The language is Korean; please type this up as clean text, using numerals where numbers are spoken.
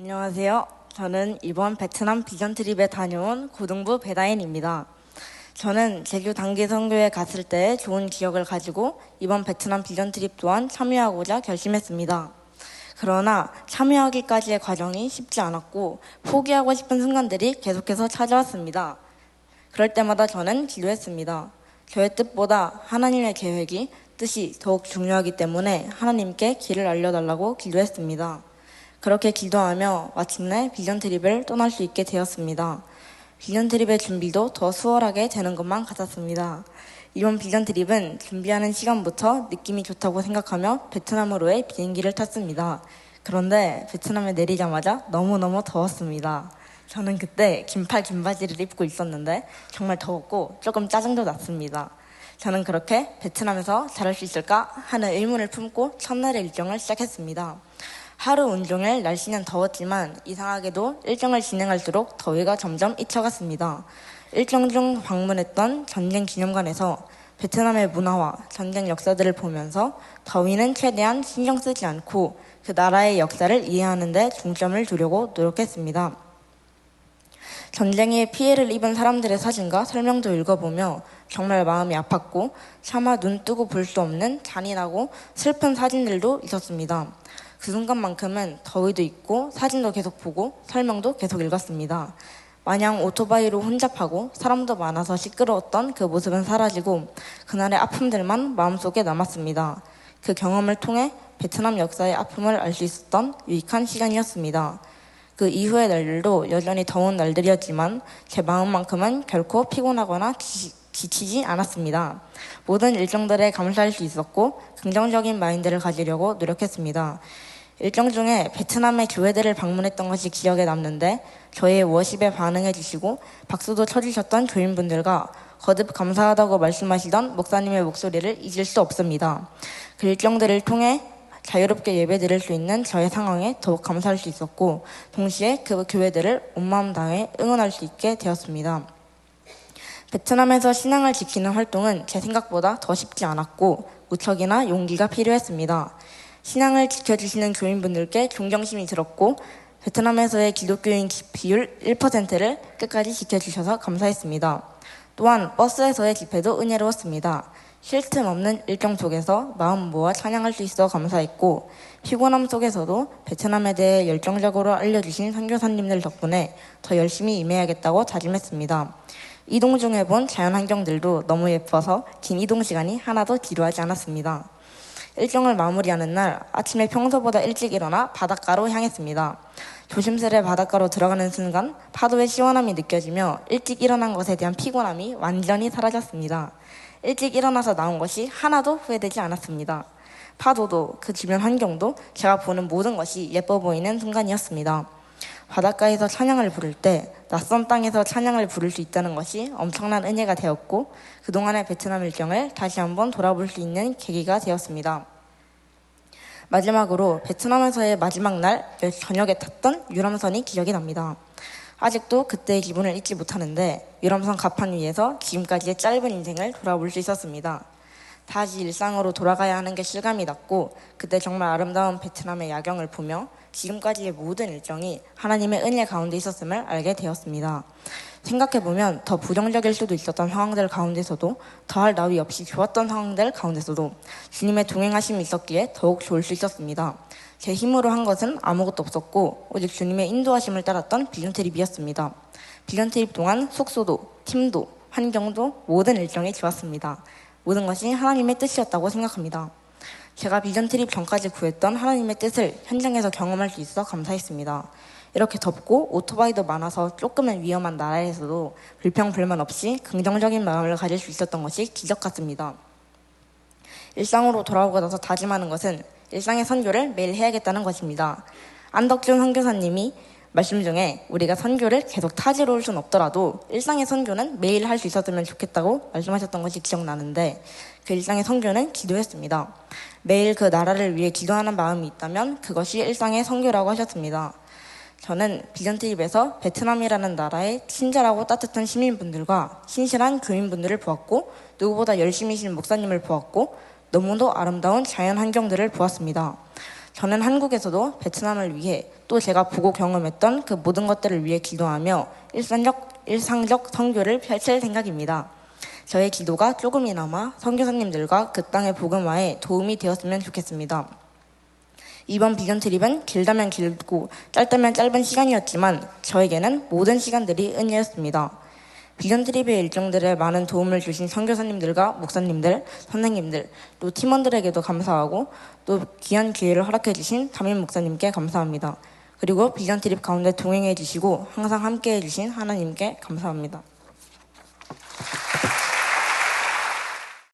안녕하세요. 저는 이번 베트남 비전 트립에 다녀온 고등부 배다인입니다. 저는 제주 단기 선교에 갔을 때 좋은 기억을 가지고 이번 베트남 비전 트립 또한 참여하고자 결심했습니다. 그러나 참여하기까지의 과정이 쉽지 않았고 포기하고 싶은 순간들이 계속해서 찾아왔습니다. 그럴 때마다 저는 기도했습니다. 저의 뜻보다 하나님의 계획이 뜻이 더욱 중요하기 때문에 하나님께 길을 알려달라고 기도했습니다. 그렇게 기도하며 마침내 비전 트립을 떠날 수 있게 되었습니다. 비전 트립의 준비도 더 수월하게 되는 것만 같았습니다. 이번 비전 트립은 준비하는 시간부터 느낌이 좋다고 생각하며 베트남으로의 비행기를 탔습니다. 그런데 베트남에 내리자마자 너무너무 더웠습니다. 저는 그때 긴팔 긴바지를 입고 있었는데 정말 더웠고 조금 짜증도 났습니다. 저는 그렇게 베트남에서 잘할 수 있을까 하는 의문을 품고 첫날의 일정을 시작했습니다. 하루 온종일 날씨는 더웠지만 이상하게도 일정을 진행할수록 더위가 점점 잊혀갔습니다. 일정 중 방문했던 전쟁 기념관에서 베트남의 문화와 전쟁 역사들을 보면서 더위는 최대한 신경 쓰지 않고 그 나라의 역사를 이해하는 데 중점을 두려고 노력했습니다. 전쟁에 피해를 입은 사람들의 사진과 설명도 읽어보며 정말 마음이 아팠고 차마 눈 뜨고 볼 수 없는 잔인하고 슬픈 사진들도 있었습니다. 그 순간만큼은 더위도 있고 사진도 계속 보고 설명도 계속 읽었습니다. 마냥 오토바이로 혼잡하고 사람도 많아서 시끄러웠던 그 모습은 사라지고 그날의 아픔들만 마음속에 남았습니다. 그 경험을 통해 베트남 역사의 아픔을 알 수 있었던 유익한 시간이었습니다. 그 이후의 날들도 여전히 더운 날들이었지만 제 마음만큼은 결코 피곤하거나 지치지 않았습니다. 모든 일정들에 감사할 수 있었고 긍정적인 마인드를 가지려고 노력했습니다. 일정 중에 베트남의 교회들을 방문했던 것이 기억에 남는데 저의 워십에 반응해 주시고 박수도 쳐주셨던 교인분들과 거듭 감사하다고 말씀하시던 목사님의 목소리를 잊을 수 없습니다. 그 일정들을 통해 자유롭게 예배드릴 수 있는 저의 상황에 더욱 감사할 수 있었고 동시에 그 교회들을 온 마음 다해 응원할 수 있게 되었습니다. 베트남에서 신앙을 지키는 활동은 제 생각보다 더 쉽지 않았고 무척이나 용기가 필요했습니다. 신앙을 지켜주시는 교인분들께 존경심이 들었고 베트남에서의 기독교인 비율 1%를 끝까지 지켜주셔서 감사했습니다. 또한 버스에서의 집회도 은혜로웠습니다. 쉴 틈 없는 일정 속에서 마음 모아 찬양할 수 있어 감사했고 피곤함 속에서도 베트남에 대해 열정적으로 알려주신 선교사님들 덕분에 더 열심히 임해야겠다고 다짐했습니다. 이동 중에 본 자연환경들도 너무 예뻐서 긴 이동 시간이 하나도 지루하지 않았습니다. 일정을 마무리하는 날 아침에 평소보다 일찍 일어나 바닷가로 향했습니다. 조심스레 바닷가로 들어가는 순간 파도의 시원함이 느껴지며 일찍 일어난 것에 대한 피곤함이 완전히 사라졌습니다. 일찍 일어나서 나온 것이 하나도 후회되지 않았습니다. 파도도 그 주변 환경도 제가 보는 모든 것이 예뻐 보이는 순간이었습니다. 바닷가에서 찬양을 부를 때 낯선 땅에서 찬양을 부를 수 있다는 것이 엄청난 은혜가 되었고 그동안의 베트남 일정을 다시 한번 돌아볼 수 있는 계기가 되었습니다. 마지막으로 베트남에서의 마지막 날 저녁에 탔던 유람선이 기억이 납니다. 아직도 그때의 기분을 잊지 못하는데 유람선 갑판 위에서 지금까지의 짧은 인생을 돌아볼 수 있었습니다. 다시 일상으로 돌아가야 하는 게 실감이 났고 그때 정말 아름다운 베트남의 야경을 보며 지금까지의 모든 일정이 하나님의 은혜 가운데 있었음을 알게 되었습니다. 생각해보면 더 부정적일 수도 있었던 상황들 가운데서도 더할 나위 없이 좋았던 상황들 가운데서도 주님의 동행하심이 있었기에 더욱 좋을 수 있었습니다. 제 힘으로 한 것은 아무것도 없었고 오직 주님의 인도하심을 따랐던 비전 트립이었습니다. 비전 트립 동안 숙소도, 팀도, 환경도 모든 일정이 좋았습니다. 모든 것이 하나님의 뜻이었다고 생각합니다. 제가 비전 트립 전까지 구했던 하나님의 뜻을 현장에서 경험할 수 있어 감사했습니다. 이렇게 덥고 오토바이도 많아서 조금은 위험한 나라에서도 불평불만 없이 긍정적인 마음을 가질 수 있었던 것이 기적 같습니다. 일상으로 돌아오고 나서 다짐하는 것은 일상의 선교를 매일 해야겠다는 것입니다. 안덕준 선교사님이 말씀 중에 우리가 선교를 계속 타지로 올 수는 없더라도 일상의 선교는 매일 할 수 있었으면 좋겠다고 말씀하셨던 것이 기억나는데 그 일상의 선교는 기도였습니다. 매일 그 나라를 위해 기도하는 마음이 있다면 그것이 일상의 선교라고 하셨습니다. 저는 비전 트립에서 베트남이라는 나라의 친절하고 따뜻한 시민분들과 신실한 교인분들을 보았고 누구보다 열심히신 목사님을 보았고 너무도 아름다운 자연 환경들을 보았습니다. 저는 한국에서도 베트남을 위해 또 제가 보고 경험했던 그 모든 것들을 위해 기도하며 일상적 선교를 펼칠 생각입니다. 저의 기도가 조금이나마 선교사님들과 그 땅의 복음화에 도움이 되었으면 좋겠습니다. 이번 비전 트립은 길다면 길고 짧다면 짧은 시간이었지만 저에게는 모든 시간들이 은혜였습니다. 비전 트립의 일정들에 많은 도움을 주신 선교사님들과 목사님들, 선생님들, 또 팀원들에게도 감사하고 또 귀한 기회를 허락해 주신 담임 목사님께 감사합니다. 그리고 비전 트립 가운데 동행해 주시고 항상 함께해 주신 하나님께 감사합니다.